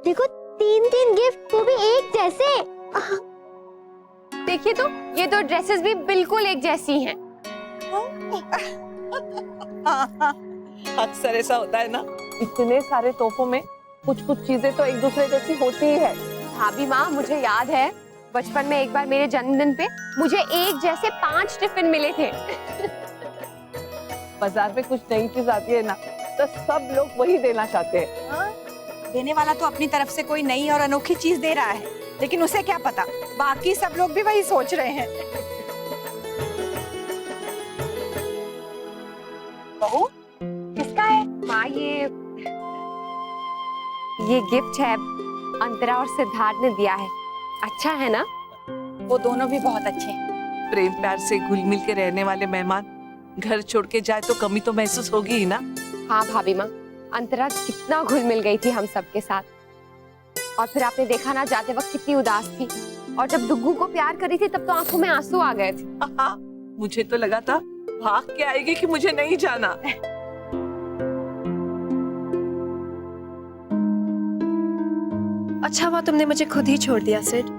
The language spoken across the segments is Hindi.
देखो 3-3 गिफ्ट, वो भी एक जैसे। देखिए तो ये दो ड्रेसेस भी बिल्कुल एक जैसी हैं। अक्सर ऐसा होता है ना, इतने सारे तोहफों में कुछ कुछ चीजें तो एक दूसरे जैसी होती ही है। भाभी माँ, मुझे याद है बचपन में एक बार मेरे जन्मदिन पे मुझे एक जैसे 5 टिफिन मिले थे। बाजार में कुछ नई चीज आती है ना तो सब लोग वही देना चाहते हैं। देने वाला तो अपनी तरफ से कोई नई और अनोखी चीज दे रहा है, लेकिन उसे क्या पता बाकी सब लोग भी वही सोच रहे हैं। बहू, किसका है? माँ, ये गिफ्ट है, अंतरा और सिद्धार्थ ने दिया है। अच्छा है ना? वो दोनों भी बहुत अच्छे हैं। प्रेम प्यार से घुल मिल के रहने वाले मेहमान घर छोड़ के जाए तो कमी तो महसूस होगी ही ना। हाँ भाभी माँ, अंतरा कितना घुल मिल गई थी हम सबके साथ, और फिर आपने देखा ना जाते वक्त कितनी उदास थी, और जब डुग्गू को प्यार करी थी तब तो आंखों में आंसू आ गए थे। मुझे तो लगा था भाग के आएगी कि मुझे नहीं जाना। अच्छा हुआ तुमने मुझे खुद ही छोड़ दिया सिड।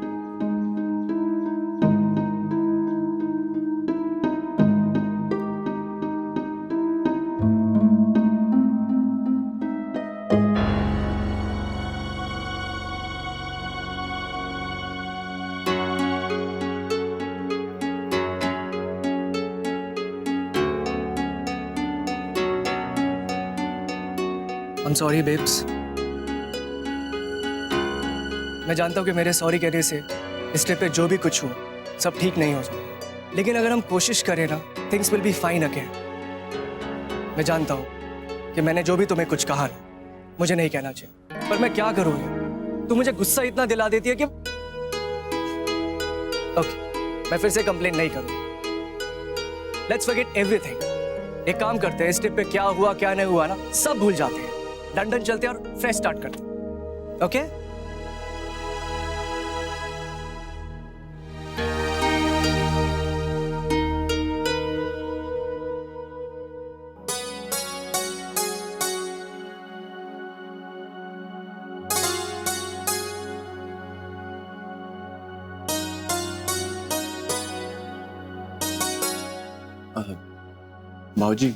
I'm sorry, babes. मैं जानता हूँ कि मेरे सॉरी कहने से इस ट्रिप पे जो भी कुछ हो सब ठीक नहीं हो सकता, लेकिन अगर हम कोशिश करें ना, things will be fine again. मैं जानता हूँ कि मैंने जो भी तुम्हें कुछ कहा ना, मुझे नहीं कहना चाहिए, पर मैं क्या करूँ? तू मुझे गुस्सा इतना दिला देती है कि ओके, मैं फिर से कंप्लेन नहीं करूँगा। Let's forget everything. एक काम करते हैं, इस ट्रिप पे क्या हुआ क्या नहीं हुआ ना सब भूल जाते हैं, लंदन चलते हैं और फ्रेश स्टार्ट करते हैं। ओके? भाऊजी,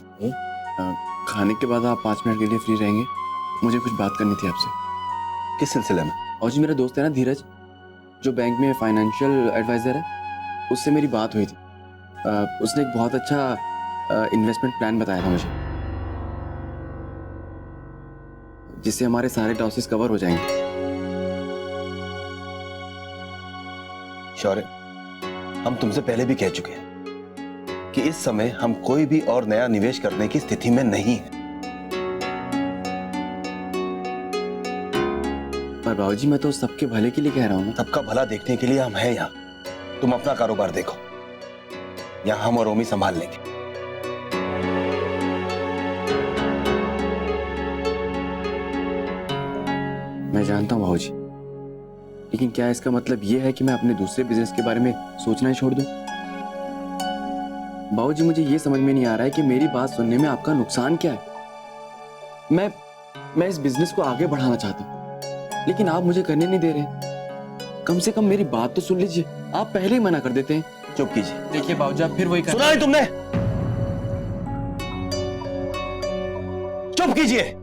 खाने के बाद आप 5 मिनट के लिए फ्री रहेंगे? मुझे कुछ बात करनी थी आपसे। किस सिलसिले में? भाऊजी, मेरा दोस्त है ना धीरज, जो बैंक में फाइनेंशियल एडवाइजर है, उससे मेरी बात हुई थी। उसने एक बहुत अच्छा इन्वेस्टमेंट प्लान बताया था मुझे, जिससे हमारे सारे लॉसेस कवर हो जाएंगे। शौर्य, हम तुमसे पहले भी कह चुके हैं कि इस समय हम कोई भी और नया निवेश करने की स्थिति में नहीं है। पर बाबूजी, मैं तो सबके भले के लिए कह रहा हूँ ना। सबका भला देखने के लिए हम हैं यहाँ। तुम अपना कारोबार देखो, यहाँ हम और ओमी संभाल लेंगे। मैं जानता हूँ बाबूजी, लेकिन क्या इसका मतलब ये है कि मैं अपने दूसरे बिजनेस के बारे में सोचना ही छोड़ दूं? बाबूजी, मुझे ये समझ में नहीं आ रहा है कि मेरी बात सुनने में आपका नुकसान क्या है। मैं इस बिजनेस को आगे बढ़ाना चाहता हूँ, लेकिन आप मुझे करने नहीं दे रहे। कम से कम मेरी बात तो सुन लीजिए। आप पहले ही मना कर देते हैं। चुप कीजिए। देखिए बाबूजी, आप फिर वही कर। सुना नहीं तुमने? चुप कीजिए।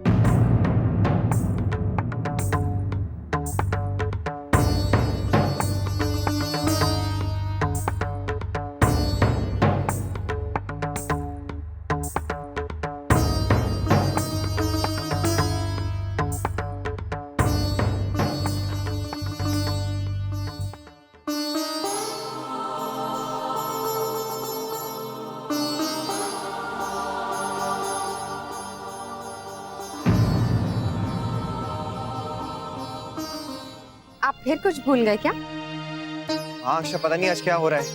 आप फिर कुछ भूल गए क्या? हाँ अक्षा, पता नहीं आज क्या हो रहा है।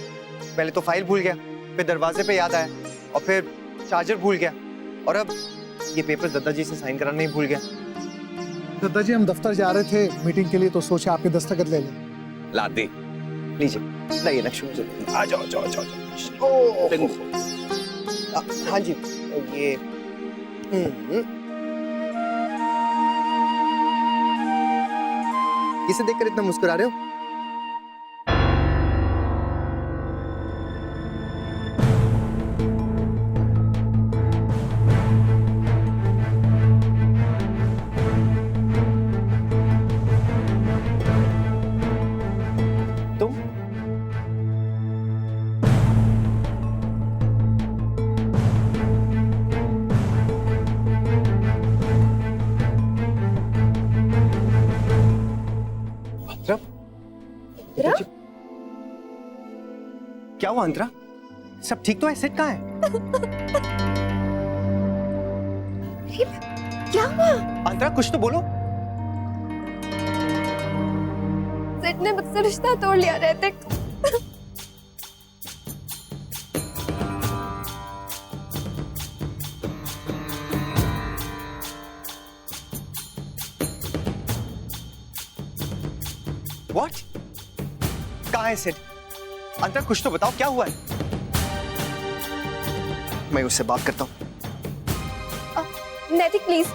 पहले तो फाइल भूल गया, फिर दरवाजे पे याद आया, और फिर चार्जर भूल गया, और अब ये पेपर दद्दा जी से साइन कराना ही भूल गया। दद्दा जी, हम दफ्तर जा रहे थे मीटिंग के लिए, तो सोचा आपके दस्तखत ले लें। ला दे लीजिए, लाइए नक्शे मुझे। आ जाओ जाओ जाओ जाओ। हाँ जी, ये किसे देखकर इतना मुस्कुरा रहे हो? तुम? अंतरा? क्या हुआ अंतरा? सब ठीक तो है? सेट कहाँ है? क्या हुआ? अंतरा कुछ तो बोलो। सेठ ने मुझसे रिश्ता तोड़ लिया रहतिक। What? कहाँ है सिड? अंतरा कुछ तो बताओ, क्या हुआ है? मैं उससे बात करता हूँ। नैतिक प्लीज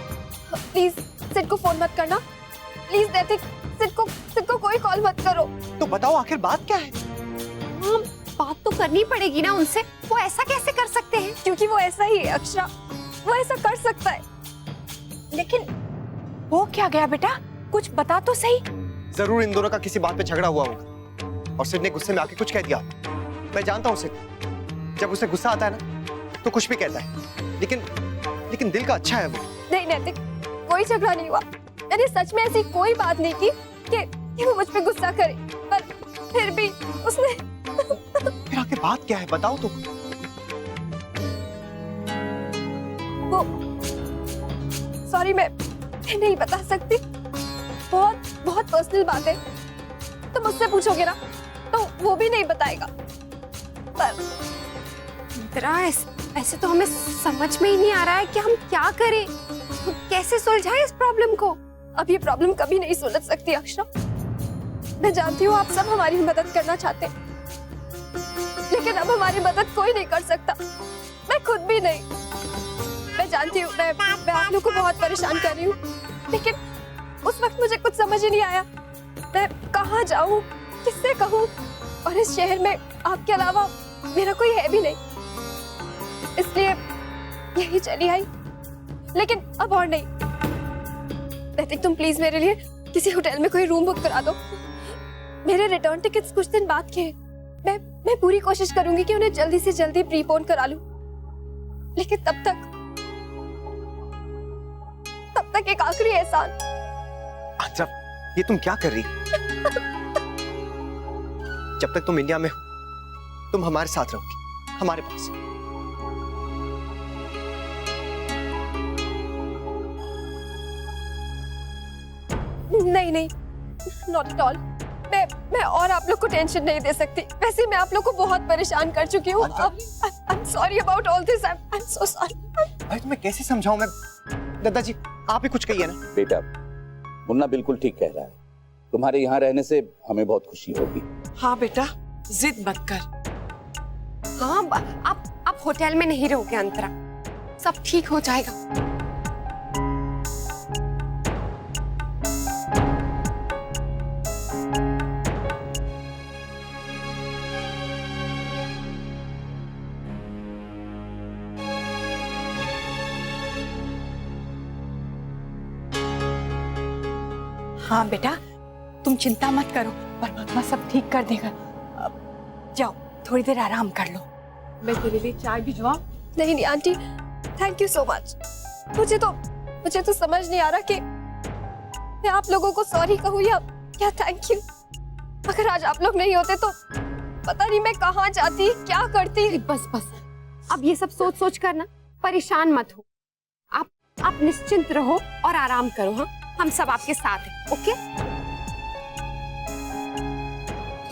प्लीज सिड को फोन मत करना प्लीज। नैतिक सिड को कोई कॉल मत करो। तो बताओ आखिर बात क्या है? हाँ, बात तो करनी पड़ेगी ना उनसे। वो ऐसा कैसे कर सकते हैं? क्योंकि वो ऐसा ही है अक्षरा, वो ऐसा कर सकता है। लेकिन हो क्या गया बेटा, कुछ बता तो सही। जरूर इन दोनों का किसी बात पे झगड़ा हुआ होगा और सिड ने गुस्से में आके कुछ कह दिया। मैं जानता हूँ सिड, जब उसे गुस्सा आता है ना तो कुछ भी कहता है, लेकिन दिल का अच्छा है वो। नहीं नैतिक, कोई झगड़ा नहीं हुआ। मैंने सच में ऐसी कोई बात नहीं की कि वो मुझ पे गुस्सा करे, पर फिर भी उसने फिर आखिर बात क्या है, बताओ तो। वो सॉरी, मैं नहीं बता सकती। बहुत पर्सनल बात है। तो मुझसे पूछोगे ना तो वो भी नहीं बताएगा। पर तेरा ऐसे तो हमें समझ में ही नहीं आ रहा है कि हम क्या करें, कैसे सुलझाएं इस प्रॉब्लम को। अब ये प्रॉब्लम कभी नहीं सुलझ सकती अक्षरा। मैं जानती हूँ आप सब हमारी मदद करना चाहते हैं, लेकिन अब हमारी मदद कोई नहीं कर सकता, मैं खुद भी नहीं। मैं जानती हूँ मैं आप लोग को बहुत परेशान कर रही हूँ, लेकिन उस वक्त मुझे कुछ समझ ही नहीं आया मैं कहाँ जाऊँ, किससे कहूँ। और इस शहर में आपके अलावा मेरा कोई है भी नहीं, इसलिए यही चली आई। लेकिन अब और नहीं। नैतिक तुम प्लीज मेरे लिए किसी होटल में कोई रूम बुक करा दो। मेरे रिटर्न टिकट्स कुछ दिन बाद के हैं। मैं पूरी कोशिश करूंगी कि उन्हें जल्दी से जल्दी प्रीपोन करा लूं, लेकिन तब तक एक आखिरी एहसान। अच्छा, ये तुम क्या कर रही? जब तक तुम इंडिया में हो तुम हमारे साथ रहोगी, हमारे पास। नहीं, नॉट एट ऑल। मैं और आप लोग को टेंशन नहीं दे सकती। वैसे मैं आप लोग को बहुत परेशान कर चुकी हूँ। I am sorry about all this. I am so sorry. भाई तुम्हें कैसे समझाऊं मैं? दादाजी आप ही कुछ कहिए ना। बेटा, मुन्ना बिल्कुल ठीक कह रहा है। तुम्हारे यहाँ रहने से हमें बहुत खुशी होगी। हाँ बेटा, जिद मत कर। हाँ, आप होटल में नहीं रहोगे अंतरा, सब ठीक हो जाएगा। हाँ बेटा, तुम चिंता मत करो, परमात्मा सब ठीक कर देगा। अब जाओ, थोड़ी देर आराम कर लो। मैं तेरे लिए चाय भिजवाऊं? नहीं aunty, thank you so much. मुझे तो समझ नहीं आ रहा कि मैं आप लोगों को सॉरी कहूँ या थैंक यू। अगर आज आप लोग नहीं होते तो पता नहीं मैं कहाँ जाती, क्या करती। बस अब ये सब सोच कर ना परेशान मत हो। आप निश्चिंत रहो और आराम करो। हाँ, हम सब आपके साथ हैं। ओके,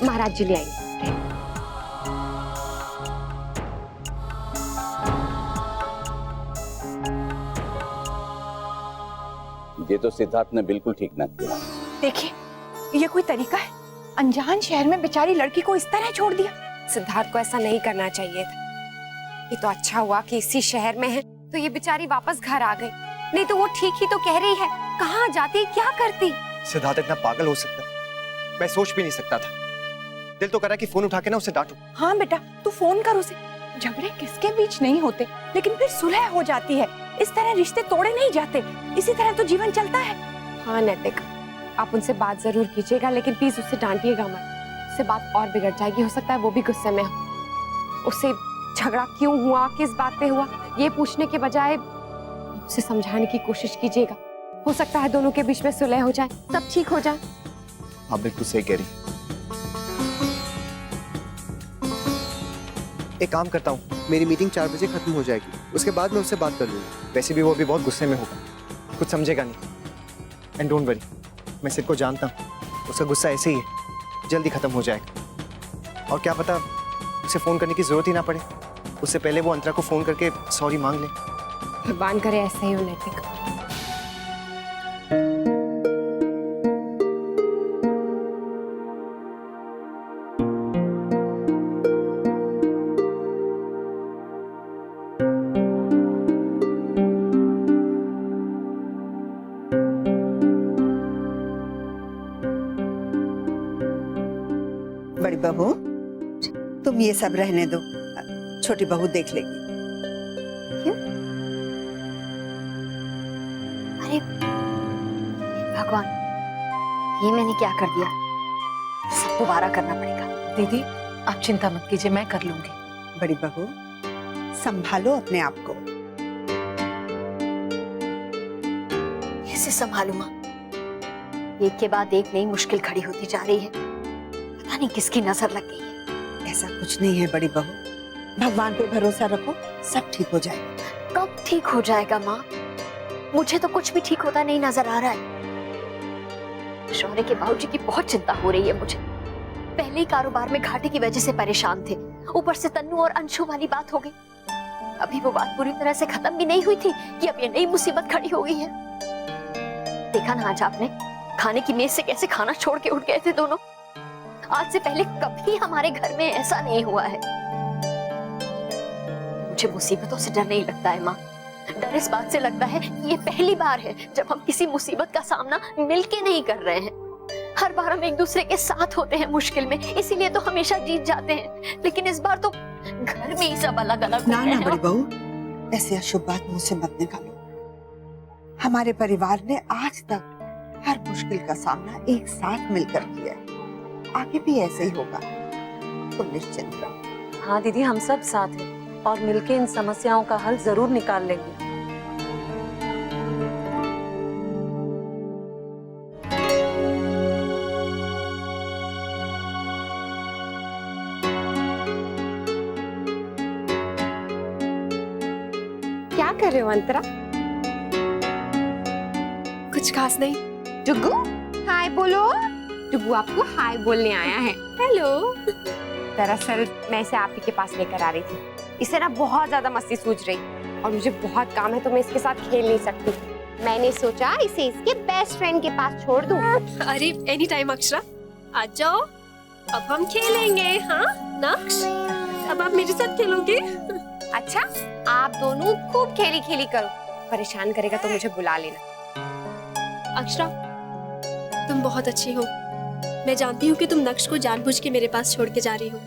महाराज जी ले आइए। ये तो सिद्धार्थ ने बिल्कुल ठीक ना किया। देखिए, ये कोई तरीका है? अनजान शहर में बेचारी लड़की को इस तरह छोड़ दिया। सिद्धार्थ को ऐसा नहीं करना चाहिए था। ये तो अच्छा हुआ कि इसी शहर में है, तो ये बेचारी वापस घर आ गई। नहीं तो वो ठीक ही तो कह रही है, कहाँ जाती, क्या करती। सिद्धार्थ इतना पागल हो सकता है, मैं सोच भी नहीं सकता था। दिल तो करा कि फोन उठा के ना उसे डांटूं। हाँ बेटा, तू फोन कर उसे। झगड़े किसके बीच नहीं होते, लेकिन फिर सुलह हो जाती है। इस तरह रिश्ते तोड़े नहीं जाते, इसी तरह तो जीवन चलता है। हाँ नैतिक, आप उनसे बात जरूर कीजिएगा, लेकिन प्लीज उससे डांटिएगा मत। उससे बात और बिगड़ जाएगी, हो सकता है वो भी गुस्से में हो। उससे झगड़ा क्यों हुआ, किस बात पे हुआ, ये पूछने के बजाय उसे समझाने की कोशिश कीजिएगा। हो सकता है दोनों के बीच में सुलह हो जाए, सब ठीक हो जाए। आप बिल्कुल सही कह रही। एक काम करता हूँ, मेरी मीटिंग 4 बजे खत्म हो जाएगी, उसके बाद मैं उससे बात कर लूँगा। वैसे भी वो अभी बहुत गुस्से में होगा, कुछ समझेगा नहीं। एंड डोंट वरी, मैं सिर्फ को जानता हूँ, उसका गुस्सा ऐसे ही है, जल्दी खत्म हो जाएगा। और क्या पता उसे फोन करने की जरूरत ही ना पड़े, उससे पहले वो अंतरा को फोन करके सॉरी मांग ले। भगवान करे ऐसा ही हो नैतिक। बड़ी बहू, तुम ये सब रहने दो, छोटी बहू देख लेगी। क्यों? अरे भगवान, ये मैंने क्या कर दिया? सब दोबारा करना पड़ेगा। दीदी आप चिंता मत कीजिए, मैं कर लूंगी। बड़ी बहू, संभालो अपने आप को। कैसे संभालूं माँ? एक के बाद एक नई मुश्किल खड़ी होती जा रही है। पता नहीं किसकी नजर लग गई है। ऐसा कुछ नहीं है बड़ी बहू, भगवान पे भरोसा रखो, सब ठीक हो जाएगा। कब ठीक हो जाएगा माँ? मुझे तो कुछ भी ठीक होता नहीं नजर आ रहा है। शौर्य के बाबूजी की बहुत चिंता हो रही है मुझे। पहले ही कारोबार में घाटे की वजह से परेशान थे, ऊपर से तन्नू और अंशु वाली बात हो गई। अभी वो बात पूरी तरह से खत्म भी नहीं हुई थी कि अब ये नई मुसीबत खड़ी हो गई है। देखा ना आज आपने, खाने की मेज से कैसे खाना छोड़ के उठ गए थे दोनों। आज से पहले कभी हमारे घर में ऐसा नहीं हुआ है। मुझे मुसीबतों से डर नहीं लगता है माँ, डर इस बात से लगता है कि ये पहली बार है जब हम किसी मुसीबत का सामना मिलके नहीं कर रहे हैं। हर बार हम एक दूसरे के साथ होते हैं मुश्किल में, इसीलिए तो हमेशा जीत जाते हैं। लेकिन इस बार तो घर में ही सब अलग अलग हो ना गए ना हैं। बड़ी बहू, ऐसी अशुभ बात मुंह से मत निकालो। हमारे परिवार ने आज तक हर मुश्किल का सामना एक साथ मिलकर किया है, आगे भी ऐसे ही होगा, तुम निश्चिंत रहो। हाँ दीदी, हम सब साथ हैं और मिलके इन समस्याओं का हल जरूर निकाल लेंगे। क्या कर रहे हो अंतरा? कुछ खास नहीं। डुगू हाय बोलो। डुगू आपको हाय बोलने आया है। हेलो। दरअसल मैं इसे आप ही के पास लेकर आ रही थी। इसे ना बहुत ज्यादा मस्ती सूझ रही और मुझे बहुत काम है, तो मैं इसके साथ खेल नहीं सकती। मैंने सोचा इसे इसके बेस्ट फ्रेंड के पास छोड़ दूं। अरे एनी टाइम अक्षरा, आ जाओ, अब हम खेलेंगे। हाँ नक्श, अब आप मेरे साथ खेलोगे? अच्छा, आप दोनों खूब खेली खेली करो, परेशान करेगा तो मुझे बुला लेना। अक्षरा, तुम बहुत अच्छी हो। मैं जानती हूँ कि तुम नक्श को जानबूझ के मेरे पास छोड़ के जा रही हो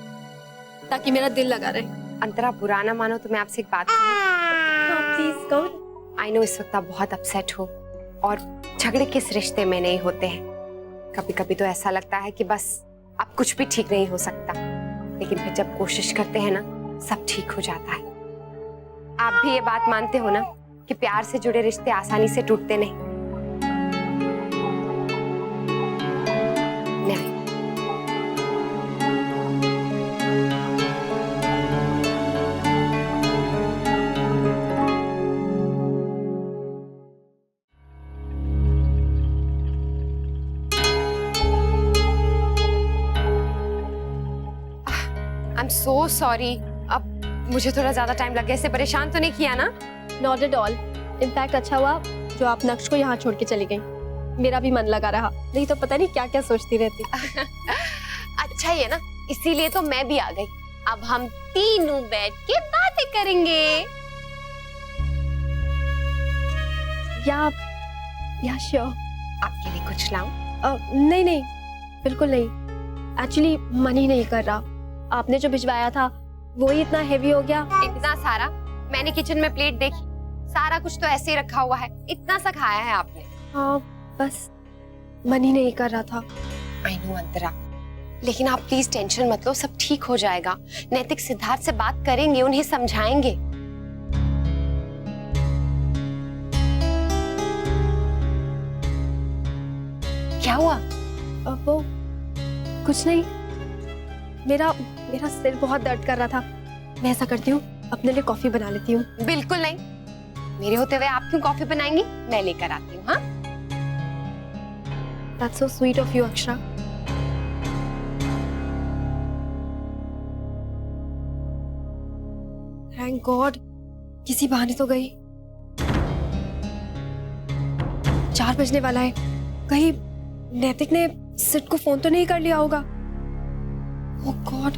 ताकि मेरा दिल लगा रहे। अंतरा बुरा ना मानो तो मैं आपसे एक बात कहूँ। प्लीज कहो। आई नो इस वक्त आप बहुत अपसेट हो और झगड़े किस रिश्ते में नहीं होते हैं। कभी कभी तो ऐसा लगता है कि बस अब कुछ भी ठीक नहीं हो सकता, लेकिन फिर जब कोशिश करते हैं ना सब ठीक हो जाता है। आप भी ये बात मानते हो ना कि प्यार से जुड़े रिश्ते आसानी से टूटते नहीं। I'm so sorry. अब मुझे थोड़ा ज्यादा टाइम लग गया। इसे परेशान तो नहीं किया ना? Not at all. इनफैक्ट अच्छा हुआ जो आप नक्श को यहाँ छोड़ के चली गई। मेरा भी मन लगा रहा, नहीं तो पता नहीं क्या क्या सोचती रहती। अच्छा ही है ना, इसीलिए तो मैं भी आ गई। अब हम तीनों बैठ के बातें करेंगे। या श्योर। आपके लिए कुछ लाऊं? नहीं नहीं, बिल्कुल नहीं। एक्चुअली मन ही नहीं कर रहा। आपने जो भिजवाया था वो ही इतना हेवी हो गया। इतना सारा? मैंने किचन में प्लेट देखी, सारा कुछ तो ऐसे ही रखा हुआ है। इतना सा खाया है आपने? हाँ, बस मन ही नहीं कर रहा था। आई नो अंतरा, लेकिन आप प्लीज टेंशन मत लो, सब ठीक हो जाएगा। नैतिक सिद्धार्थ से बात करेंगे, उन्हें समझाएंगे। क्या हुआ? वो कुछ नहीं, मेरा मेरा सिर बहुत दर्द कर रहा था। मैं ऐसा करती हूँ, अपने लिए कॉफी बना लेती हूँ। बिल्कुल नहीं, मेरे होते हुए आप क्यों कॉफी बनाएंगी? मैं लेकर आती हूँ। हाँ, That's so sweet of you, Akshara. Thank God, किसी बहाने तो गई। 4 बजने वाला है, कहीं नैतिक ने सिड को फोन तो नहीं कर लिया होगा। Oh God,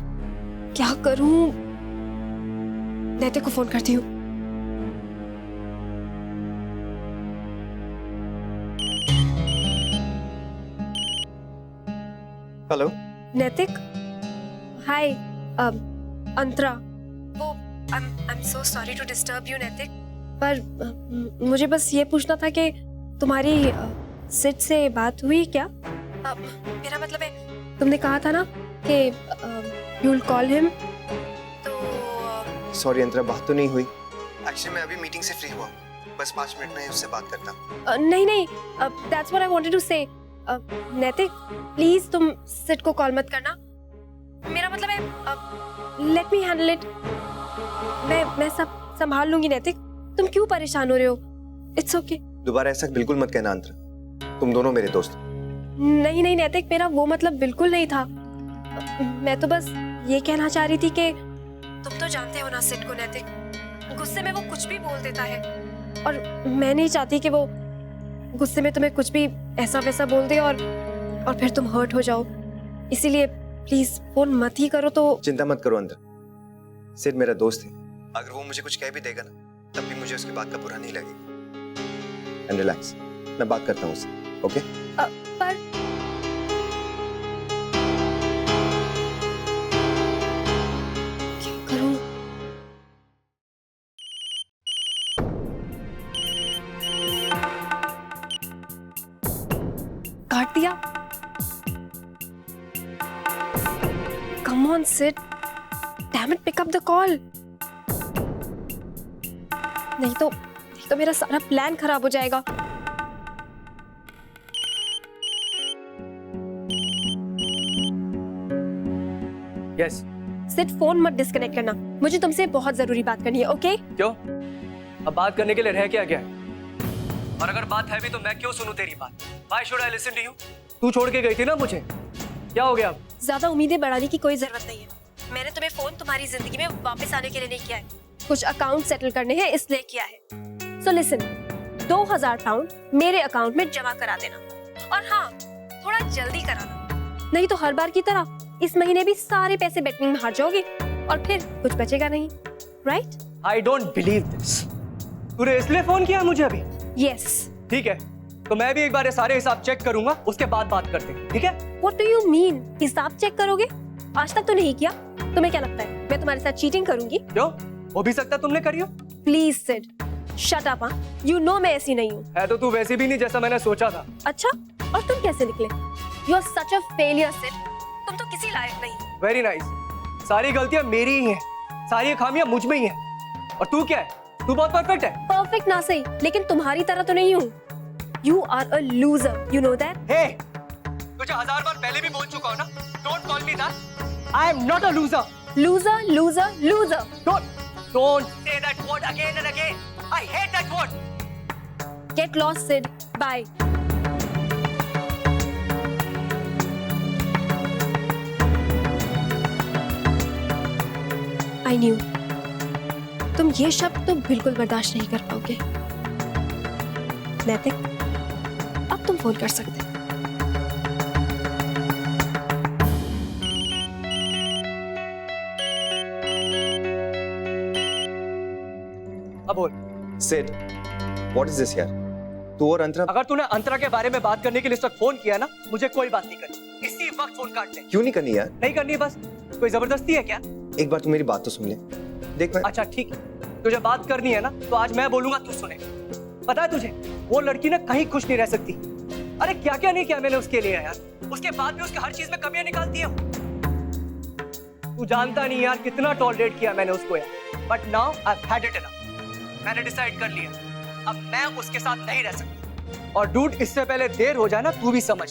क्या करूं? नैतिक को फोन करती हूँ। हेलो नैतिक, हाय, अंतरा। वो I'm so sorry to disturb you, नैतिक, पर मुझे बस ये पूछना था कि तुम्हारी सिड से बात हुई क्या? मेरा मतलब है, तुमने कहा था ना कि you'll call him, तो सॉरी अंतरा, बात तो नहीं हुई। एक्चुअली मैं अभी मीटिंग से फ्री हुआ, बस 5 मिनट में उससे बात करता। नहीं नहीं, that's what I wanted to say। नैतिक, प्लीज तुम सिड को कॉल मत करना। मेरा मतलब है, लेट मी हैंडल इट। मैं सब संभाल लूंगी। नैतिक, तुम क्यों परेशान हो रहे हो? It's okay. दोबारा ऐसा बिल्कुल मत कहना अंतरा, तुम दोनों मेरे दोस्त। नहीं नहीं नैतिक, मेरा वो मतलब बिल्कुल नहीं था। मैं तो बस ये कहना चाह रही थी कि तुम तो जानते हो ना सिड को। नैतिक, गुस्से में वो कुछ भी बोल देता है, और मैं नहीं चाहती कि वो गुस्से में तुम्हें कुछ भी ऐसा वैसा बोल दे और फिर तुम हर्ट हो जाओ। इसीलिए प्लीज फोन मत ही करो। तो चिंता मत करो अंतरा, सिड मेरा दोस्त है। अगर वो मुझे कुछ कह भी देगा ना, तब भी मुझे उसकी बात का बुरा नहीं लगेगा। एंड रिलैक्स, मैं बात करता हूँ उससे। ओके? पर क्या करूं? काट दिया। Come on, Sid. Damn it, pick up the call. नहीं तो मेरा सारा प्लान खराब हो जाएगा। यस। सिड, फोन मत डिस्कनेक्ट करना, मुझे तुमसे बहुत जरूरी बात करनी है। ओके? क्यों? अब बात करने के लिए रह क्या गया है? और अगर बात है भी तो मैं क्यों सुनूं तेरी बात? Why should I listen to you? तू छोड़ के गई थी ना मुझे, क्या हो गया अब? ज्यादा उम्मीदें बढ़ाने की कोई जरूरत नहीं है। मैंने तुम्हें फोन तुम्हारी जिंदगी में वापस आने के लिए नहीं किया है, कुछ अकाउंट सेटल करने हैं इसलिए किया है। सो लिसन, 2000 पाउंड मेरे अकाउंट में जमा करा देना, और हाँ, थोड़ा जल्दी कराना, नहीं तो हर बार की तरह इस महीने भी सारे पैसे बेटिंग में हार जाओगे और फिर कुछ बचेगा नहीं। Right? I don't believe this. तूने इसलिए फोन किया मुझे अभी? यस। ठीक है, तो मैं भी एक बार ये सारे हिसाब चेक करूंगा, उसके बाद बात करते हैं, ठीक है? What do you mean? हिसाब चेक करोगे? आज तक तो नहीं किया। तुम्हें क्या लगता है मैं तुम्हारे साथ चीटिंग करूंगी? क्यों? हो भी सकता तुमने करी हो। Please Sid, shut up. You know मैं ऐसी नहीं हूँ। है तो तू वैसे भी नहीं जैसा मैंने सोचा था। अच्छा, और तुम कैसे निकले? You are such a failure Sid, तुम तो किसी लायक नहीं। Very nice. सारी गलतियां मेरी ही हैं, सारी खामियां मुझ में ही हैं। और तू क्या है? तू बहुत परफेक्ट है। परफेक्ट ना सही, लेकिन तुम्हारी तरह तो नहीं हूँ। You are a loser, you know that? Hey, तुझे 1000 बार पहले भी बोल चुका हूँ ना, don't call me that. I am not a loser. Loser, loser, loser. Don't say that word again and again. I hate that word. Get lost, Sid. Bye. I knew. तुम ये शब्द तो बिल्कुल बर्दाश्त नहीं कर पाओगे। नैतिक, अब तुम फोन कर सकते हो। अब बोल। सिड, what is this यार? तू और अंतरा। अगर तूने अंतरा के बारे में बात करने के लिए इस वक्त फोन किया ना, मुझे कोई बात नहीं करनी, इसी वक्त फोन काट ले। क्यों नहीं करनी यार? नहीं करनी, बस कोई जबरदस्ती है क्या? एक बार तू मेरी बात तो सुन ले। देख मैं। अच्छा ठीक है, तुझे बात करनी है ना तो आज मैं बोलूंगा, तू सुने। पता है तुझे, वो लड़की ना कहीं खुश नहीं रह सकती। अरे क्या क्या नहीं किया मैंने उसके लिए यार, उसके बाद भी उसके हर चीज में कमियां निकालती है। तू जानता नहीं यार कितना टॉलरेट किया मैंने उसको यार, but now I have had it enough. मैंने डिसाइड कर लिया, अब मैं उसके साथ नहीं रह सकता। और डूड, इससे पहले देर हो जाए ना, तू भी समझ,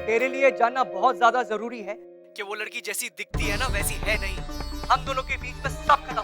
तेरे लिए जानना बहुत ज्यादा जरूरी है कि वो लड़की जैसी दिखती है ना वैसी है नहीं। हम दोनों के बीच में सब खत्म